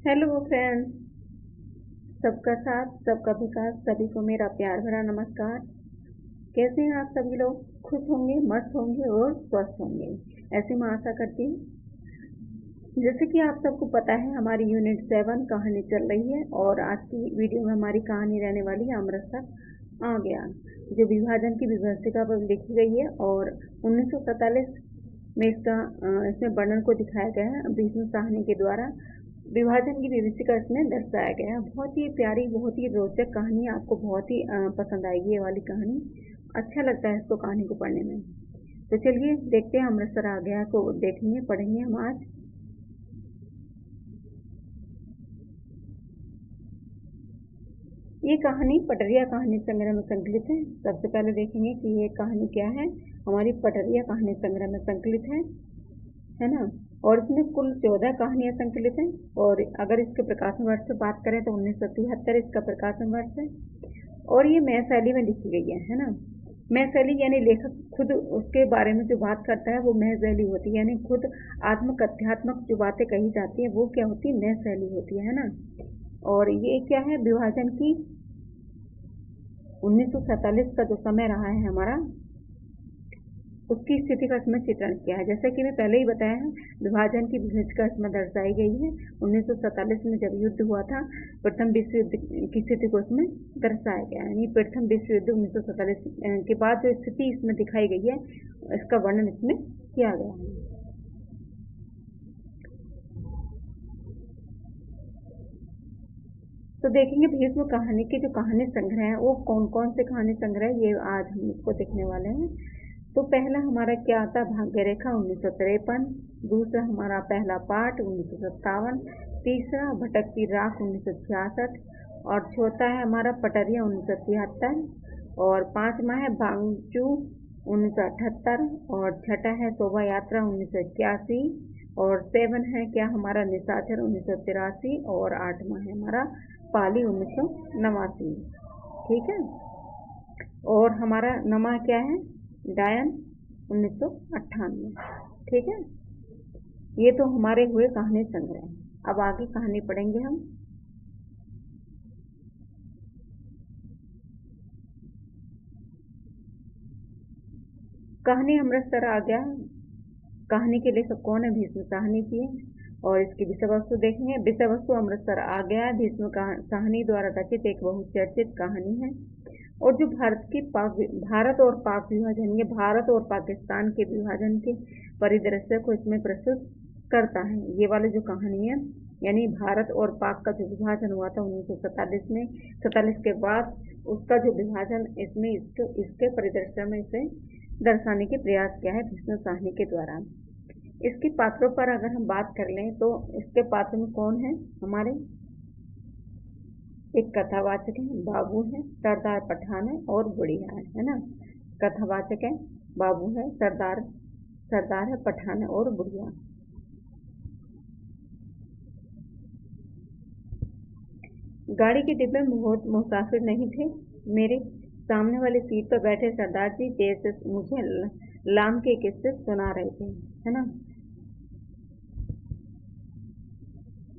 Hello friends, सबका साथ सबका विकास, सभी को मेरा प्यार भरा नमस्कार। कैसे हैं आप सभी लोग? खुश होंगे, मस्त होंगे और स्वस्थ होंगे, ऐसी मैं आशा करती हूँ। जैसे कि आप सबको पता है, हमारी यूनिट 7 कहानी चल रही है और आज की वीडियो में हमारी कहानी रहने वाली है अमृतसर आ गया, जो विभाजन की विभीषिका पर लिखी गई है और 1947 में इसमें वर्णन को दिखाया गया है भीष्म साहनी के द्वारा। विभाजन की विभीषिका इसमें दर्शाया गया है। बहुत ही प्यारी, बहुत ही रोचक कहानी है। आपको बहुत ही पसंद आएगी ये वाली कहानी। अच्छा लगता है इसको, कहानी को पढ़ने में। तो चलिए देखते हैं, अमृतसर आ गया को देखेंगे, पढ़ेंगे हम आज। ये कहानी पटरिया कहानी संग्रह में संकलित है। सबसे पहले देखेंगे कि ये कहानी क्या है। हमारी पटरिया कहानी संग्रह में संकलित है ना। और इसमें कुल 14 कहानियां संकलित हैं। और अगर इसके प्रकाशन वर्ष से बात करें तो 1973 इसका प्रकाशन वर्ष है। और ये मैं शैली में लिखी गई है ना। मैं शैली यानी लेखक खुद उसके बारे में जो बात करता है वो मैं शैली होती है, यानी खुद आत्मकथ्यात्मक जो बातें कही जाती है वो क्या होती है, मैं शैली होती है ना। और ये क्या है, विभाजन की 1947 का जो समय रहा है हमारा, उसकी स्थिति का इसमें चित्रण किया है। जैसा कि मैं पहले ही बताया है, विभाजन की विभीषिका इसमें दर्शाई गई है। 1947 में जब युद्ध हुआ था, प्रथम विश्व युद्ध की स्थिति को इसमें दर्शाया गया है। यानी प्रथम विश्व युद्ध 1947 के बाद जो स्थिति इसमें दिखाई गई है, इसका वर्णन इसमें किया गया है। तो देखेंगे भीष्म कहानी के जो कहानी संग्रह है वो कौन कौन से कहानी संग्रह, ये आज हम इसको देखने वाले हैं। तो पहला हमारा क्या आता है, भाग्य रेखा 1953। दूसरा हमारा पहला पाठ 1957। तीसरा भटकती राख 1966। और चौथा है हमारा पटरिया 1973। और पांचवा है बांगचू 1978। और छठा है शोभा यात्रा 1981। और 7 है क्या हमारा निशाचर 1983। और 8वां है हमारा पाली 1989। ठीक है। और हमारा नमा क्या है, डायन 1998। ठीक है। ये तो हमारे हुए कहानी संग्रह। अब आगे कहानी पढ़ेंगे हम। कहानी अमृतसर आ गया। कहानी के लेखक कौन है, भीष्म साहनी की है। और इसकी विषय वस्तु देखेंगे। विषय वस्तु अमृतसर आ गया भीष्म साहनी द्वारा रचित एक बहुचर्चित कहानी है। और जो भारत और पाक विभाजन, ये भारत और पाकिस्तान के विभाजन के परिदृश्य को इसमें प्रस्तुत करता है। ये वाली जो कहानी है, यानी भारत और पाक का जो विभाजन हुआ था 1947 में, 47 के बाद उसका जो विभाजन इसमें इसके परिदृश्य में इसे दर्शाने के प्रयास किया है भीष्म साहनी के द्वारा। इसके पात्रों पर अगर हम बात कर लें तो इसके पात्र में कौन है हमारे, एक कथावाचक है, बाबू है, सरदार पठान है और बुढ़िया है ना। कथावाचक है, बाबू है, सरदार है, पठान है और बुढ़िया। गाड़ी के डिब्बे में बहुत मुसाफिर नहीं थे। मेरे सामने वाली सीट पर बैठे सरदार जी देर से मुझे लाम के किस्से सुना रहे थे, है ना।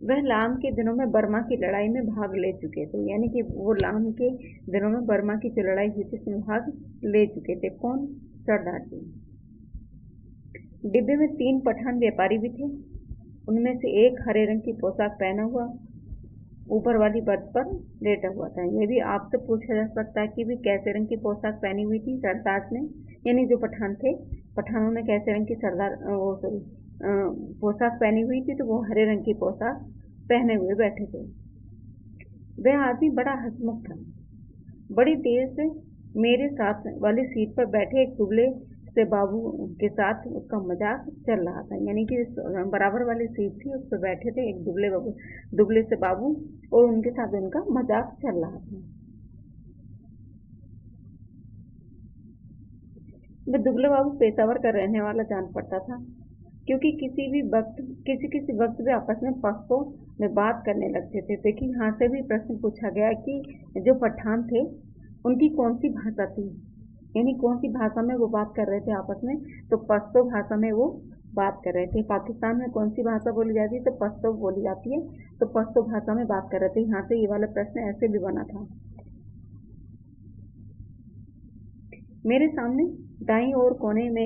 वह लाम के दिनों में बर्मा की लड़ाई में भाग ले चुके थे, यानी कि वो लाम के दिनों में बर्मा की जो लड़ाई हुई थी उसमें भाग ले चुके थे। कौन, सरदार जी। डिब्बे में 3 पठान व्यापारी भी थे। उनमें से एक हरे रंग की पोशाक पहना हुआ ऊपर वाली बर्थ पर लेटा हुआ था। यह भी आपसे पूछा जा सकता है कि भी कैसे रंग की पोशाक पहनी हुई थी सरदार ने, यानी जो पठान थे, पठानों ने कैसे रंग की पोशाक पहनी हुई थी। तो वो हरे रंग की पोशाक पहने हुए बैठे थे। वह आदमी बड़ा हंसमुख था। बड़ी देर से मेरे साथ वाली सीट पर बैठे एक दुबले से बाबू के साथ उसका मजाक चल रहा था, यानी कि बराबर वाली सीट थी, उस पर बैठे थे एक दुबले से बाबू और उनके साथ उनका मजाक चल रहा था। वह दुबले बाबू पेशावर का रहने वाला जान पड़ता था, क्योंकि किसी वक्त वे आपस में पक्षों में बात करने लगते थे। देखिए यहाँ से भी प्रश्न पूछा गया कि जो पठान थे उनकी कौन सी भाषा थी, यानी कौन सी भाषा में वो बात कर रहे थे आपस में। तो पश्तो भाषा में वो बात कर रहे थे। पाकिस्तान में कौन सी भाषा बोली जाती है? तो पश्तो बोली जाती है। तो पश्तो भाषा में बात कर रहे थे। यहाँ से ये वाला प्रश्न ऐसे भी बना था। मेरे सामने दाईं ओर कोने में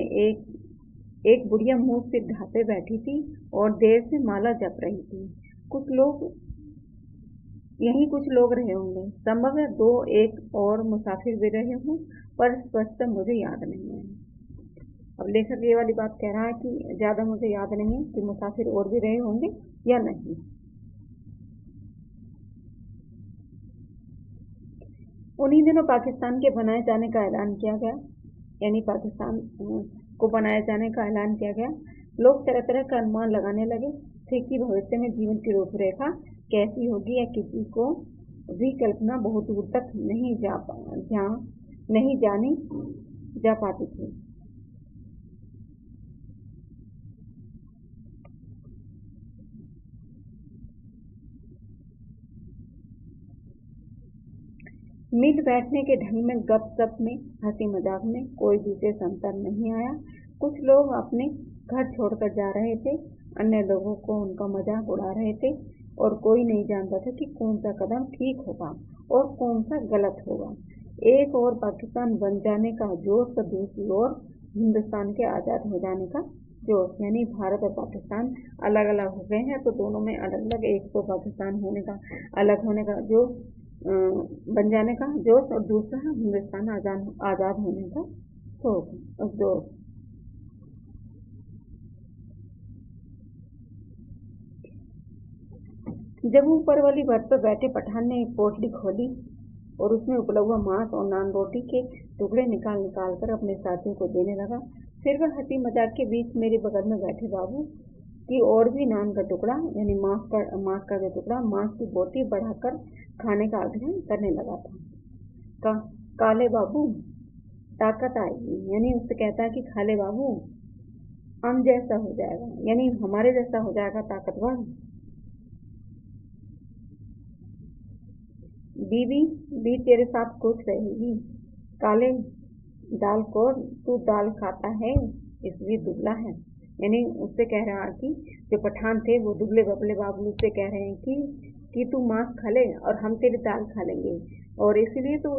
एक बुढ़िया मुंह सिर ढांपे बैठी थी और देर से माला जप रही थी। कुछ लोग रहे होंगे, संभव है 2-1 और मुसाफिर भी रहे हों, पर स्पष्ट मुझे याद नहीं है। अब लेखक ये वाली बात कह रहा है कि ज्यादा मुझे याद नहीं है कि मुसाफिर और भी रहे होंगे या नहीं। उन्हीं दिनों पाकिस्तान के बनाए जाने का ऐलान किया गया, यानी पाकिस्तान को बनाए जाने का ऐलान किया गया। लोग तरह तरह का अनुमान लगाने लगे थे कि भविष्य में जीवन की रूपरेखा कैसी होगी, या किसी को भी कल्पना बहुत दूर तक नहीं जानी जा पाती थी। मिल बैठने के ढंग में, गपशप में, हंसी मजाक में कोई विशेष अंतर नहीं आया। कुछ लोग अपने घर छोड़कर जा रहे थे, अन्य लोगों को उनका मजाक उड़ा रहे थे, और कोई नहीं जानता था कि कौन सा कदम ठीक होगा और कौन सा गलत होगा। एक और पाकिस्तान बन जाने का जोश, तो दूसरी ओर हिंदुस्तान के आज़ाद हो जाने का जोश। यानी भारत और पाकिस्तान अलग अलग हो गए हैं, तो दोनों में अलग अलग, एक तो पाकिस्तान होने का, अलग होने का जोश, बन जाने का जोश, और दूसरा हिंदुस्तान आज़ाद होने का जोश। जब ऊपर वाली बर्थ पर बैठे पठान ने एक पोटली खोली और उसमें उपला हुआ मांस और नान रोटी के टुकड़े निकाल कर अपने साथियों को देने लगा, फिर वह हंसी मजाक के बीच मेरे बगल में बैठे बाबू की और भी नान का टुकड़ा, यानी मांस का जो टुकड़ा, मांस की बोटी बढ़ाकर खाने का आग्रह करने लगा था। काले बाबू ताकत आएगी, यानी उससे कहता है कि खाले बाबू हम जैसा हो जाएगा, यानी हमारे जैसा हो जाएगा ताकतवर। बीवी तेरे साथ खुश रहेगी। काले दाल को तू दाल खाता है इसलिए दुबला है, यानी उससे कह रहा है कि जो पठान थे वो दुबले बबले बाबू से कह रहे हैं कि तू मांस खा ले और हम तेरी दाल खा लेंगे, और इसलिए तू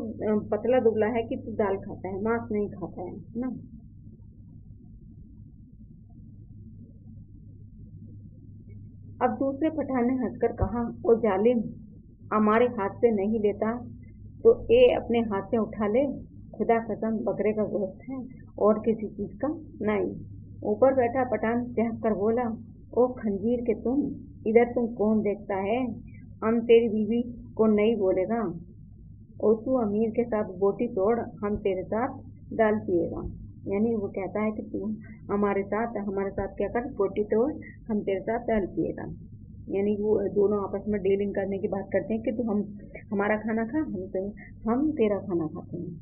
पतला दुबला है कि तू दाल खाता है, मांस नहीं खाता है ना। अब दूसरे पठान ने हंसकर कहा, ओ जालिम, हमारे हाथ से नहीं लेता तो ये अपने हाथ से उठा ले, खुदा कसम बकरे का गोश्त है और किसी चीज का नहीं। ऊपर बैठा पठान चहक कर बोला, ओ खंजीर के तुम, इधर तुम कौन देखता है? हम तेरी बीवी को नहीं बोलेगा। ओ तू अमीर के साथ बोटी तोड़, हम तेरे साथ दाल पिएगा। यानी वो कहता है कि तू हमारे साथ क्या कर, बोटी तोड़, हम तेरे साथ दाल पिएगा। यानी वो दोनों आपस में डीलिंग करने की बात करते हैं कि तू हमारा खाना खा, हम तेरा खाना खाते हैं।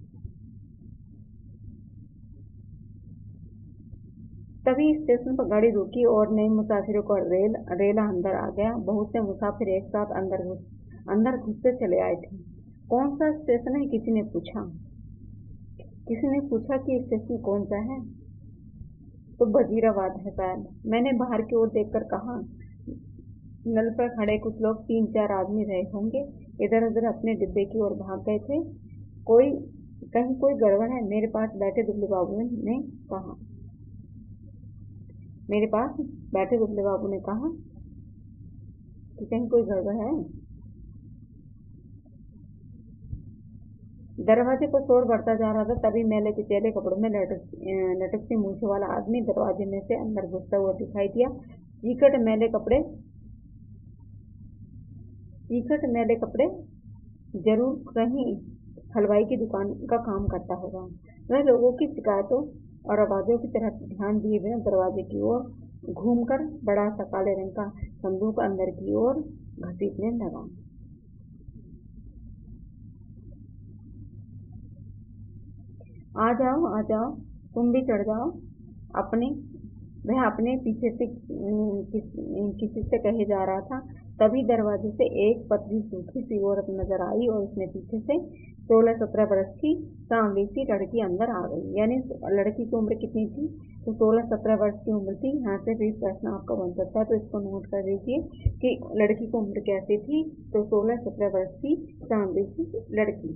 तभी स्टेशन पर गाड़ी रुकी और नए मुसाफिरों का रेला अंदर आ गया। बहुत से मुसाफिर एक साथ अंदर घुसते चले आए थे। कौन सा स्टेशन है? किसी ने पूछा कि स्टेशन कौन सा है? तो वजीराबाद है शायद। मैंने बाहर की ओर देखकर कहा। नल पर खड़े कुछ लोग 3-4 आदमी रहे होंगे, इधर उधर अपने डिब्बे की ओर भाग गए थे। कहीं कोई गड़बड़ है? मेरे पास बैठे दुबले बाबू ने कहा कि कहीं कोई गड़बड़ है। दरवाजे पर शोर बढ़ता जा रहा था। तभी मैले कुचैले कपड़ों में लटकती मूछों वाला आदमी दरवाजे में से अंदर घुसता हुआ दिखाई दिया। चीकट मैले कपड़े जरूर कहीं हलवाई की दुकान का काम करता होगा। वह लोगों की शिकायतों और आवाजों की तरफ ध्यान दिए बिना दरवाजे की ओर घूमकर बड़ा सा काले रंग का संदूक अंदर की ओर घसीटने लगा। आ जाओ, तुम भी चढ़ जाओ। वह अपने पीछे से किसी से कहे जा रहा था। तभी दरवाजे से एक पतली सूखी सी औरत नजर आई और उसमें पीछे से 16-17 बरस की सांवली सी लड़की अंदर आ गई। यानी लड़की की उम्र कितनी थी? तो 16-17 वर्ष की उम्र थी। यहाँ से भी प्रश्न आपका बन सकता है, तो इसको नोट कर लीजिए कि लड़की की उम्र कैसी थी। तो 16-17 वर्ष की चांदी की लड़की।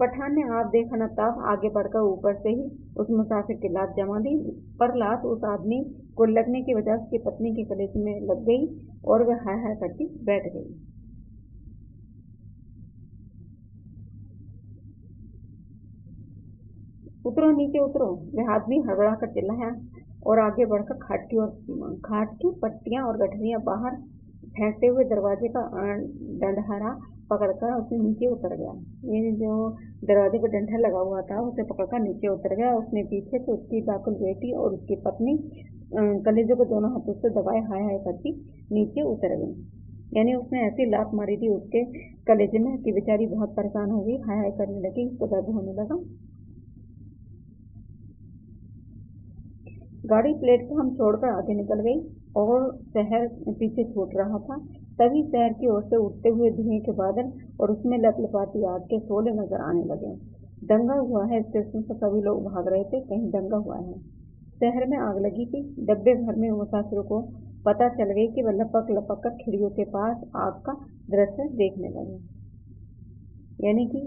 पठान ने आप देखा न तब आगे बढ़कर ऊपर से ही उस मुसाफिर की लात जमा दी, पर लात उस आदमी को लगने की वजह उसकी पत्नी के कलेजे में लग गई और वह हाय हाय करती बैठ गई। उतरो, नीचे उतरो, वह आदमी हड़बड़ा कर चिल्लाया और आगे बढ़कर खाट की पट्टियां और गठरियां बाहर फेंकते हुए दरवाजे का डंडहरा पकड़कर उसने नीचे उतर गया। ये जो दरवाजे पर डंडा लगा हुआ था उसे पकड़कर नीचे उतर गया। उसने पीछे से उसकी बाकुल बेटी और उसकी पत्नी कलेजों को दोनों हाथों से दबाए हाय हाय करती नीचे उतर गई। यानी उसने ऐसी लात मारी थी उसके कलेजे में कि बेचारी बहुत परेशान हो गई, हाय हाय करने लगी, उसको दर्द होने लगा। गाड़ी प्लेटफॉर्म छोड़कर आगे निकल गई और शहर पीछे छूट रहा था। तभी शहर की ओर से उठते हुए धुएं के बादल और उसमें लपलपाती आग के शोले नजर आने लगे। दंगा हुआ है, स्टेशन पर सभी लोग भाग रहे थे, कहीं दंगा हुआ है। शहर में आग लगी थी। डब्बे भर में मुसाफिरों को पता चल गई कि वह लपक लपक कर खिड़कियों के पास आग का दृश्य देखने लगे। यानी कि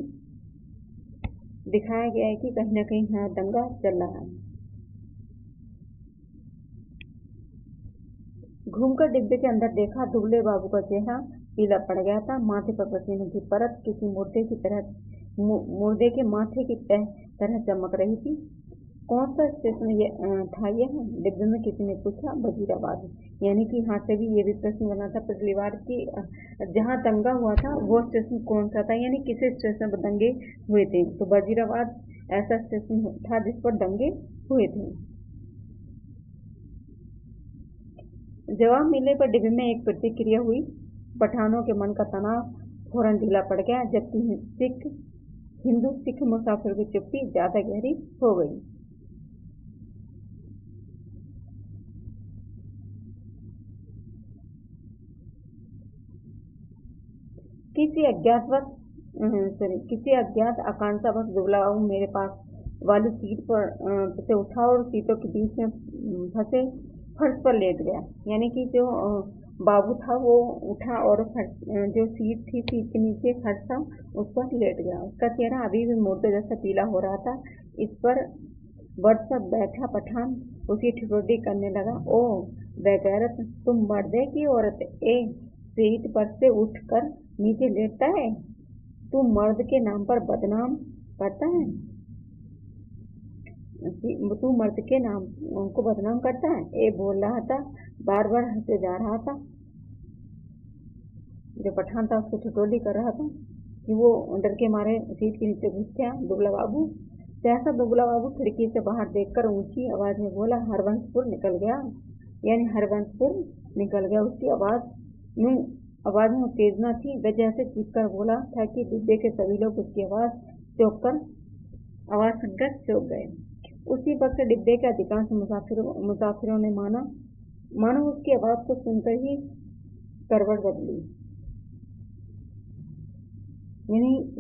दिखाया गया है कि कहीं न कहीं यहाँ दंगा चल रहा है। घूमकर डिब्बे के अंदर देखा, दुबले बाबू का चेहरा पीला पड़ गया था, माथे पर पसीने की परत किसी मुर्दे के माथे की तरह चमक रही थी। कौन सा स्टेशन था यह? डिब्बे में किसी ने पूछा। वजीराबाद। यानी कि यहाँ से भी ये भी प्रश्न बना था पिछली बार की जहाँ दंगा हुआ था वो स्टेशन कौन सा था, यानी किसी स्टेशन पर दंगे हुए थे। तो वजीराबाद ऐसा स्टेशन था जिस पर दंगे हुए थे। जवाब मिलने पर डिब्बे में एक प्रतिक्रिया हुई। पठानों के मन का तनाव फौरन ढीला पड़ गया, जबकि हिंदू सिख मुसाफिर की चुप्पी ज्यादा गहरी हो गई। किसी अज्ञात आकांक्षावश दुबला बाबू मेरे पास वाली सीट पर से उठा और सीटों के बीच में फंसे फर्श पर लेट गया। यानी कि जो बाबू था वो उठा और जो सीट थी, सीट के नीचे फर्श था, उस पर लेट गया। उसका चेहरा अभी भी मुर्दे जैसा पीला हो रहा था। इस पर बर्थ पर बैठा पठान उसकी ठिठोली करने लगा। ओ बेगैरत, तुम मर्दे की औरत ए, सीट पर से उठकर नीचे लेटता है? तू मर्द के नाम पर बदनाम करता है? तू मर्द के नाम को बदनाम करता है? ए बोल रहा था, बार बार हंसे जा रहा था। जो पठान था उसको ठिठोली कर रहा था कि वो डर के मारे सीट के नीचे घुस गया दुबला बाबू। सहसा दुबला बाबू खिड़की से बाहर देखकर ऊंची आवाज में बोला, हरबंसपुर निकल गया। यानी हरबंसपुर निकल गया। उसकी आवाज में उत्तेजना थी। वह जैसे चीख कर बोला था कि डिब्बे के सभी लोग उसकी आवाज सुनकर चौंक गए। उसी वक्त डिब्बे के अधिकांश मुसाफिरों ने मानो उसकी आवाज को सुनकर ही करवट बदली।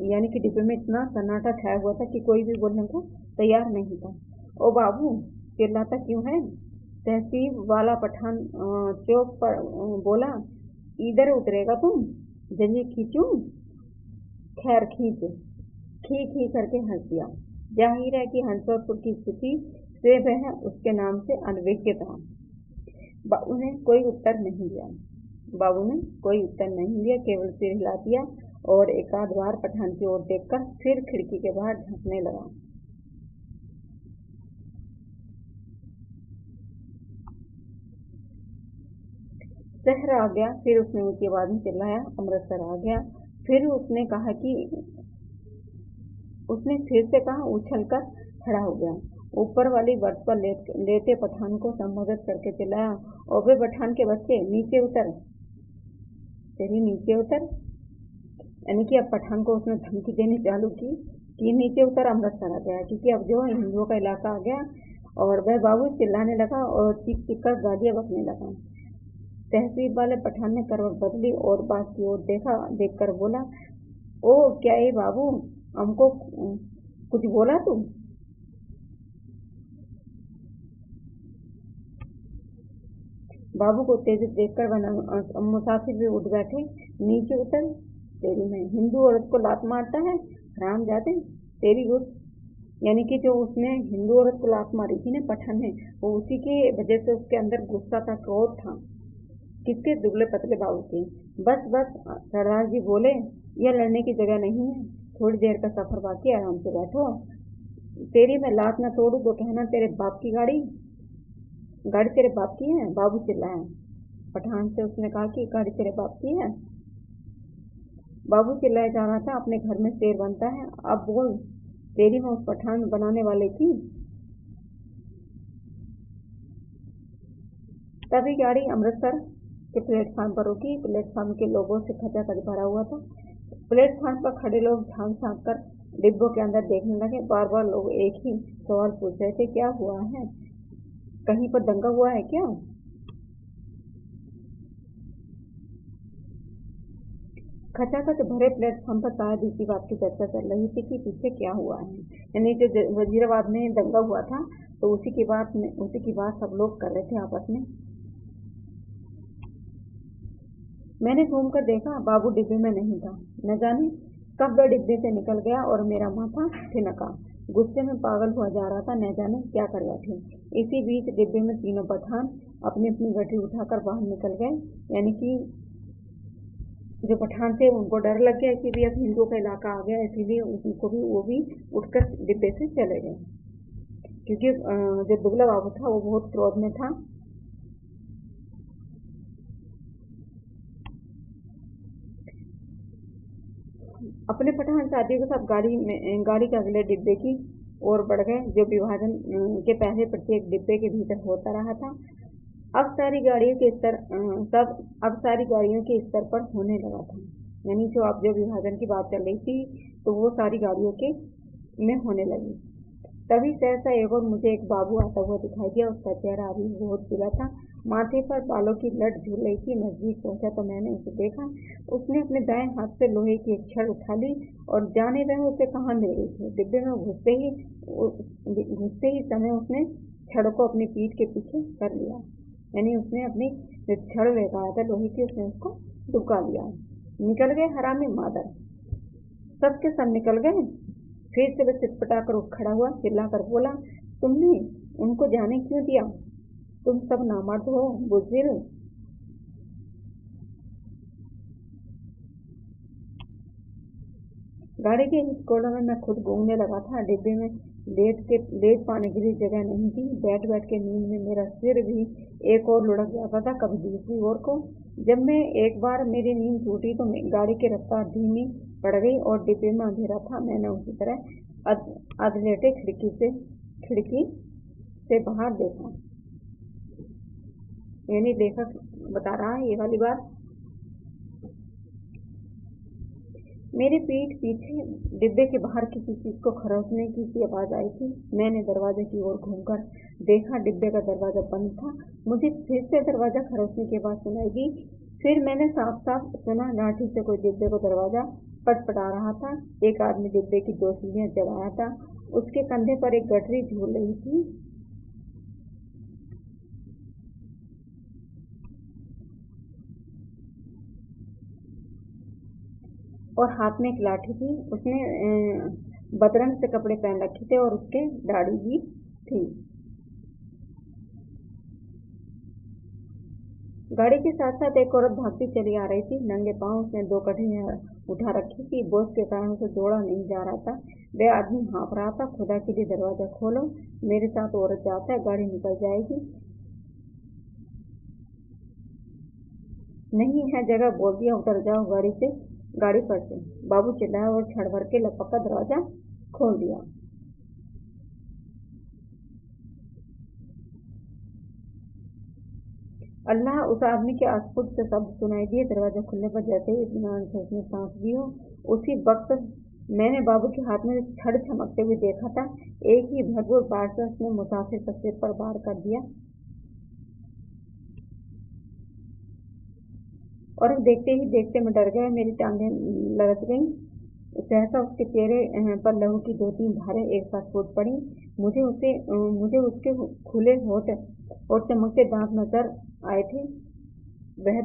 यानी कि डिब्बे में इतना सन्नाटा छाया हुआ था कि कोई भी बोलने को तैयार नहीं था। ओ बाबू, चिल्लाता क्यों है? तहसीब वाला पठान चौक पर बोला, इधर उतरेगा तुम? जंजीर खींचूं? खैर खींच। खी करके हंस दिया। जाहिर है कि हंसपुर की स्थिति से वह उसके नाम से अनभिज्ञ था। बाबू ने कोई उत्तर नहीं दिया, केवल सिर हिला दिया और एक आध बार पठान की ओर देखकर फिर खिड़की के बाहर झांकने लगा। शहर आ गया। फिर उसने ऊंची आवाज में चिल्लाया, अमृतसर आ गया। फिर उसने फिर से कहा, उछलकर खड़ा हो गया। ऊपर वाली बर्थ पर लेटे पठान को संबोधित करके चिल्लाया, ओबे पठान के बच्चे, नीचे उतर। तेरी नीचे उतर। यानी कि अब पठान को उसने धमकी देनी चालू की कि नीचे उतर, अमृतसर आ गया। क्योंकि अब जो हिंदुओं का इलाका आ गया और वह बाबू चिल्लाने लगा और चीख चीख कर गालियां बकने लगा। तहसीब वाले पठान ने करवट बदली और बात की ओर देखकर बोला, ओ क्या ये बाबू, हमको कुछ बोला तू? बाबू को तेजी देखकर वह मुसाफिर भी उठ बैठे। नीचे उतर, तेरी मैं हिंदू औरत को लात मारता है, हरामजादे, तेरी गुस्स। यानी कि जो उसने हिंदू औरत को लात मारी थी ना पठान ने, वो उसी की वजह से उसके अंदर गुस्सा था, क्रोध था। किसके? दुबले पतले बाबू के। बस बस, सरदार जी बोले, यह लड़ने की जगह नहीं है, थोड़ी देर का सफर बाकी, आराम से बैठो। तेरी मैं लात न तोड़ू तो कहना तेरे बाप की गाड़ी गाड़ी तेरे बाप की है? बाबू चिल्लाया। पठान से उसने कहा कि गाड़ी तेरे बाप की है। बाबू चिल्लाया जा रहा था, अपने घर में शेर बनता है, अब बोल, तेरी मैं उस पठान बनाने वाले की। तभी गाड़ी अमृतसर के प्लेटफार्म पर रुकी। प्लेटफार्म के लोगों से खचाखच भरा हुआ था। प्लेटफार्म पर खड़े लोग झांक झांक कर डिब्बों के अंदर देखने लगे। बार बार लोग एक ही सवाल पूछ रहे थे, क्या हुआ है? कहीं पर दंगा हुआ है क्या? खचाखच भरे प्लेटफॉर्म पर शायद इसी बात की चर्चा चल रही थी कि पीछे क्या हुआ है। यानी जो वजीराबाद में दंगा हुआ था, तो उसी की बात सब लोग कर रहे थे आपस में। मैंने घूमकर देखा, बाबू डिब्बे में नहीं था। न जाने कब वह डिब्बे से निकल गया और मेरा माथा ठिनका। गुस्से में पागल हुआ जा रहा था, न जाने क्या कर बैठे। इसी बीच डिब्बे में तीनों पठान अपनी अपनी गठी उठाकर बाहर निकल गए। यानी कि जो पठान थे उनको डर लग गया कि भी अब हिंदुओं का इलाका आ गया, इसीलिए वो भी उठकर डिब्बे से चले गए। क्योंकि जो दुबला बाबू था वो बहुत क्रोध में था। अपने पठान साथियों के साथ गाड़ी के अगले डिब्बे की ओर बढ़ गए, जो विभाजन के पहले प्रत्येक डिब्बे के भीतर होता रहा था। अब सारी गाड़ियों के स्तर पर होने लगा था। यानी जो विभाजन की बात चल रही थी, तो वो सारी गाड़ियों के में होने लगी। तभी सहसा एक और मुझे एक बाबू आता हुआ दिखाई दिया। उसका चेहरा अभी बहुत पीला था, माथे पर बालों की लट झूल रही थी। नजदीक पहुंचा तो मैंने उसे देखा। उसने अपने दाएं हाथ से लोहे की एक छड़ उठा ली और जाने वह उसे कहाँ मिल गई थी। डिब्बे में घुसते ही समय उसने छड़ को अपनी पीठ के पीछे कर लिया। यानी उसने अपनी जो छड़ लेकर आया था लोहे की, उसने उसको दुबका लिया। निकल गए हरामी मादर, सबके सब निकल गए। फिर से वह चिटपटाकर उठ खड़ा हुआ, चिल्लाकर बोला, तुमने उनको जाने क्यों दिया? तुम सब नामर्द हो, बुज़दिल। गाड़ी के हिचकोलों में मैं खुद गूंगने लगा था। डिब्बे में लेट पाने के लिए जगह नहीं थी। बैठ बैठ के नींद में मेरा सिर भी एक और लुढ़क जाता था, कभी दूसरी ओर को। जब मैं एक बार मेरी नींद टूटी तो गाड़ी की रफ्तार धीमी पड़ गई और डिब्बे में अंधेरा था। मैंने उसी तरह अधलेटे खिड़की से बाहर देखा। यानी लेखक बता रहा है ये वाली बात। मेरी पीठ पीछे डिब्बे के बाहर किसी चीज को खरोचने की सी आवाज आई थी। मैंने दरवाजे की ओर घूमकर देखा, डिब्बे का दरवाजा बंद था। मुझे फिर से दरवाजा खरोचने की आवाज सुनाई दी। फिर मैंने साफ साफ सुना, लाठी से कोई डिब्बे को दरवाजा पटपटा रहा था। एक आदमी डिब्बे की 2 सीढ़ियां चढ़ आया था। उसके कंधे पर एक गठरी झूल रही थी। और हाथ में एक लाठी थी। उसने बदरंग से कपड़े पहन रखे थे और उसके दाढ़ी भी थी। गाड़ी के साथ साथ एक औरत भागती चली आ रही थी। नंगे पांव उसने 2 कटोरियां उठा रखी थी। बोझ के कारण उसे जोड़ा नहीं जा रहा था। वह आदमी हाँफ रहा था, खुदा के लिए दरवाजा खोलो, मेरे साथ औरत जाता है, गाड़ी निकल जाएगी। नहीं है जगह, बोल दिया, उतर जाओ गाड़ी पर से। बाबू चिल्लाया और छड़ भर के लपक का दरवाजा खोल दिया। अल्लाह, उस आदमी के अस्फुट से शब्द सुनाई दिए। दरवाजा खुलने पर जैसे ही इत्मीनान से उसने सांस ली हो, उसी वक्त मैंने बाबू के हाथ में छड़ चमकते हुए देखा था। एक ही भरपूर बार से उसने मुसाफिर के सिर पर वार कर दिया और देखते ही देखते मैं डर गया। मेरी टांगें लड़क गईं। सहसा उसके चेहरे पर लहू की 2-3 धारें एक साथ फूट पड़ी। मुझे उसके खुले होठ और चमकते दांत नजर आए थे। वह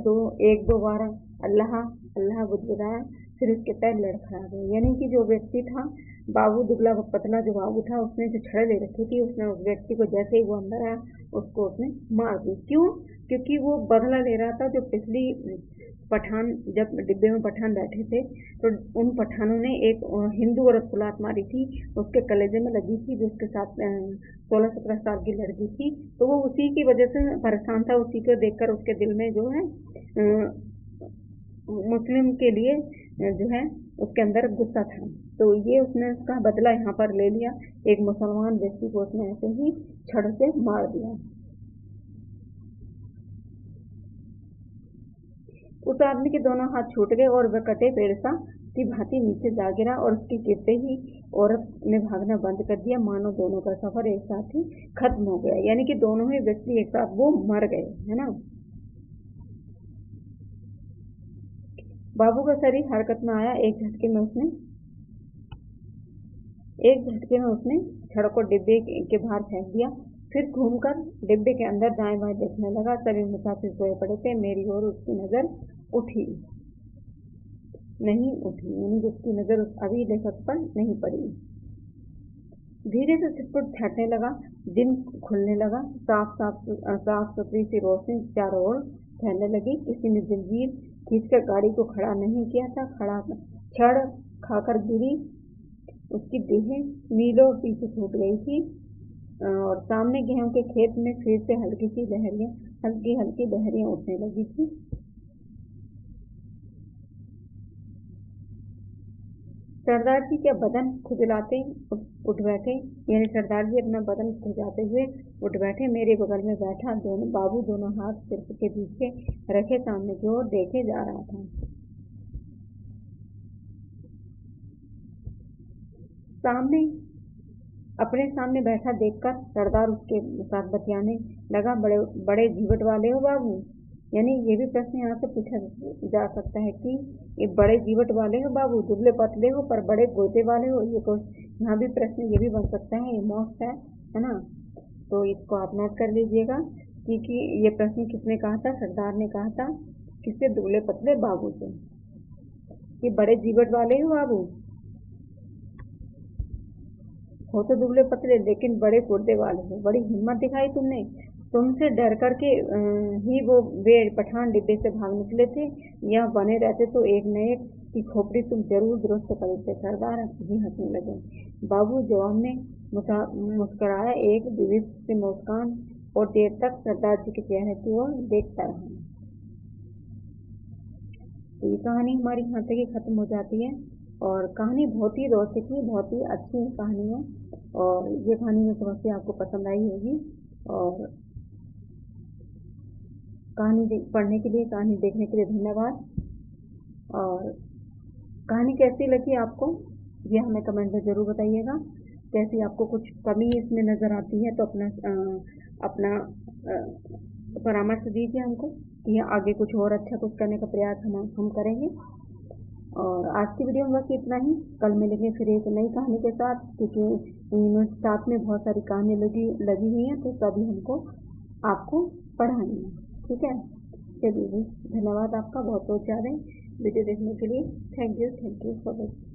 एक दो बार अल्लाह अल्लाह गुदगुदाया, फिर उसके पैर लड़खड़ा गए। यानी कि जो व्यक्ति था बाबू, दुबला पतला जो बाबू था, उसने जो छड़ ले रखी थी, उसने उस व्यक्ति को जैसे ही वो अंदर आया उसको उसने मार दी। क्यों? क्योंकि वो बदला ले रहा था। जो पिछली पठान, जब डिब्बे में पठान बैठे थे तो उन पठानों ने एक हिंदू औरत को लात मारी थी, उसके कलेजे में लगी थी, जो उसके साथ 16-17 साल की लड़की थी। तो वो उसी की वजह से परेशान था। उसी को देखकर उसके दिल में जो है मुस्लिम के लिए जो है उसके अंदर गुस्सा था। तो ये उसने उसका बदला यहाँ पर ले लिया। एक मुसलमान व्यक्ति को उसने ऐसे ही छड़ से मार दिया। उस आदमी के दोनों हाथ छूट गए और वह कटे पेड़ सा की भांति नीचे जा गिरा और उसके गिरते ही औरत ने भागना बंद कर दिया, मानो दोनों का सफर एक साथ ही खत्म हो गया। यानी कि दोनों ही व्यक्ति एक साथ वो मर गए, है ना। बाबू का शरीर हरकत में आया। एक झटके में उसने छड़ को डिब्बे के बाहर फेंक दिया। फिर घूमकर डिब्बे के अंदर दाएं बाएं देखने लगा। सभी मुसाफिर सोए पड़े थे। मेरी ओर उसकी नजर नहीं उठी, यानी कि उसकी नजर अभी लेखक पर नहीं पड़ी। धीरे से छिटपुट छटने लगा। दिन खुलने लगा। साफ सुथरी सी रोशनी चारों ओर फैलने लगी। किसी ने जंजीर खींचकर गाड़ी को खड़ा नहीं किया था। छड़ खाकर गिरी उसकी देह मीलों पीछे छूट गई थी और सामने गेहूं के खेत में फिर से हल्की लहरियां उठने लगी थी। सरदार जी के बदन खुजलाते उठ बैठे, यानी सरदार जी अपना बदन खुजाते हुए उठ बैठे। मेरे बगल में बैठा बाबू दोनों हाथ सिर के पीछे रखे सामने की ओर देखे जा रहा था। अपने सामने बैठा देखकर सरदार उसके साथ बतियाने लगा। बड़े जीवट वाले हो बाबू। यानी ये भी प्रश्न यहाँ से पूछा जा सकता है कि ये बड़े जीवट वाले हो बाबू, दुबले पतले हो पर बड़े गोते वाले हो। ये तो यहाँ भी प्रश्न ये भी बन सकता है। ये मौत है ना। तो इसको आप नोट कर लीजिएगा क्योंकि ये प्रश्न किसने कहा था? सरदार ने कहा था। किससे? दुबले पतले बाबू से। ये बड़े जीवट वाले हो बाबू, हो तो दुबले पतले लेकिन बड़े गुर्दे वाले हो। बड़ी हिम्मत दिखाई तुमने। तुमसे डर करके ही वे पठान डिब्बे से भाग निकले थे। यहाँ बने रहते तो एक न एक की खोपड़ी तुम जरूर दुरुस्त कर देते। सरदार जी हंसने लगे। बाबू जवाब में मुस्कुराया, एक विविध सी मुस्कान, और देर तक सरदार जी के चेहरे की ओर देखता रहा। तो ये कहानी हमारी यहाँ तक ही खत्म हो जाती है और कहानी बहुत ही रोचक है, बहुत ही अच्छी कहानी है और ये कहानी में समझते आपको पसंद आई होगी। और कहानी पढ़ने के लिए, कहानी देखने के लिए धन्यवाद। और कहानी कैसी लगी आपको ये हमें कमेंट में ज़रूर बताइएगा। कैसी आपको कुछ कमी इसमें नज़र आती है तो अपना परामर्श दीजिए हमको कि आगे कुछ और अच्छा कुछ करने का प्रयास हम करेंगे। और आज की वीडियो में बस इतना ही। कल मिलेंगे फिर एक नई कहानी के साथ, क्योंकि साथ में बहुत सारी कहानी लगी हुई हैं तो सभी हमको आपको पढ़ानी है। ठीक है, चलिए धन्यवाद आपका बहुत बहुत ज़्यादा वीडियो देखने के लिए। Thank you for watching.